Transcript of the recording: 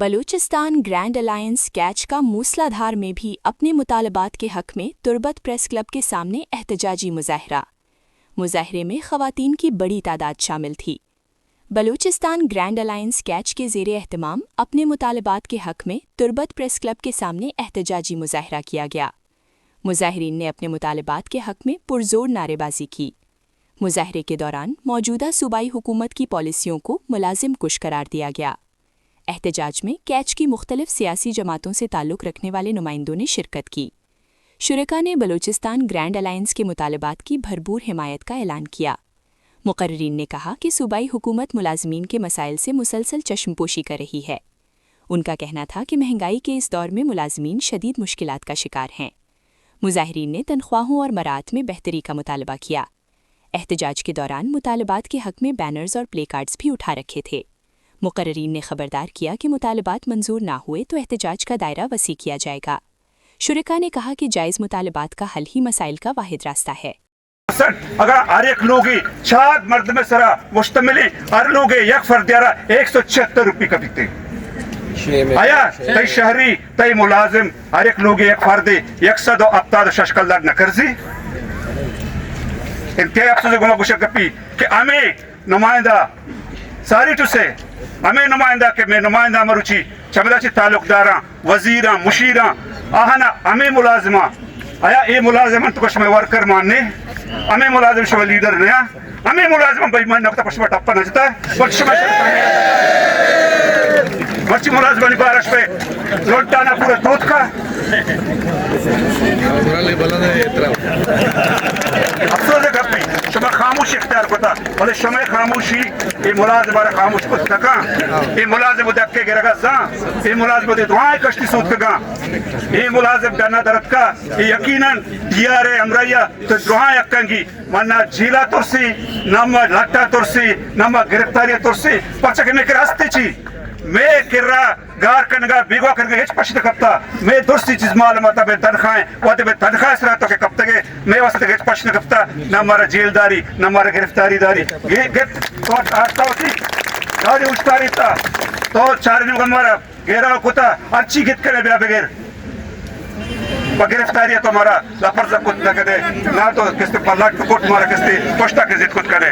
Balochistan grand alliance catch का मूसलाधार में भी अपने मुतालबात के हक में तुर्बत प्रेस क्लब के सामने एहतजाजी मुजाहरा। मुजाहरे में ख़वातीन की बड़ी तादाद शामिल थी। बलूचिस्तान ग्रैंड अलायंस कैच के ज़ेरे एहतमाम अपने मुतालबात के हक में तुर्बत प्रेस क्लब के सामने एहतजाजी मुजाहरा किया गया। मुजाहिरीन ने अपने मुतालबात के हक में पुरजोर नारेबाजी की। मुजाहरे के दौरान मौजूदा सूबाई हुकूमत की पॉलिसियों को मुलाजिम कुश करार दिया गया। एहतजाज में कैच की मुख्तलिफ सियासी जमातों से ताल्लुक़ रखने वाले नुमाइंदों ने शिरकत की। शुरका ने बलूचिस्तान ग्रैंड अलायंस के मुतालबात की भरपूर हिमायत का ऐलान किया। मुकर्रिरीन ने कहा कि सूबाई हुकूमत मुलाजमीन के मसाइल से मुसलसल चश्मपोशी कर रही है। उनका कहना था कि महंगाई के इस दौर में मुलाजमीन शदीद मुश्किलात का शिकार हैं। मुजाहिरीन ने तनख्वाहों और मरात में बेहतरी का मुतालबा किया। एहतजाज के दौरान मुतालबात के हक में बैनर्स और प्ले कार्ड्स भी उठा रखे थे। मुकर्रिरीन ने खबरदार किया कि मुतालबात मंजूर ना हुए तो एहतजाज का दायरा वसी किया जाएगा। शुरका ने कहा कि जायज़ मुतालबात का हल ही मसाइल का वाहिद रास्ता है। अगर हर एक लोगी 4 मर्द में सरा मुश्तमिल हर लोग एक फर्दियारा 176 रुपये का बिकते आया तई शहरी तई मुलाजिम हर एक लोग एक फर्दे 170 शशकल्लार नकर्जी इनके अफसोस गुमा गुशगपी कि हमें नुमाइंदा सारी टुसे हमें नुमाइंदा के मैं नुमाइंदा मरुची चमदाची ताल्लुकदारा वजीरा मुशीरा आहना हमें मुलाजिमा आया ये मुलाजिमन तो कुछ में वर्कर मानने हमें मुलाजिम शव लीडर नया हमें मुलाजिम बेईमान नक्ता कुछ में टप्पा नचता कुछ में मर्ची मुलाजिम बारिश पे लौटाना पूरा दूध का अफसोस है कभी शमा खामोशी इख्तियार करता बोले शमे खामोशी ये मुलाजिम बारे खामोश को तका ये मुलाजिम उधर के गिरगा जा ये मुलाजिम उधर दुआएं कश्ती सूत का ये मुलाजिम डरना दर्द का ये यकीनन दियारे अमराया तो दुआएं यक्कंगी मन्ना झीला तुरसी नम्मा लट्टा तुरसी नम्मा गिरफ्तारी तुरसी पच्चा के में रास्ते ची मैं किर्रा गार कनगा बीगो करके हेच पश्चित कप्ता मैं दुर्सी चीज मालूम आता बे तनखाएं वाते बे तनखाएं सरा तो के कप्ते के मैं वास्ते हेच पश्चित कप्ता न हमारा जेलदारी न हमारा गिरफ्तारी दारी ये गेट तो आता होती गाड़ी उस्तारी था तो चार दिन हमारा घेराव कुता अच्छी गित करे बे बगैर गिरफ्तारी है तो हमारा लापरवाही कुछ न करे ना तो किसते पलट कोट मारा किसते पोस्टा के जित कुछ करे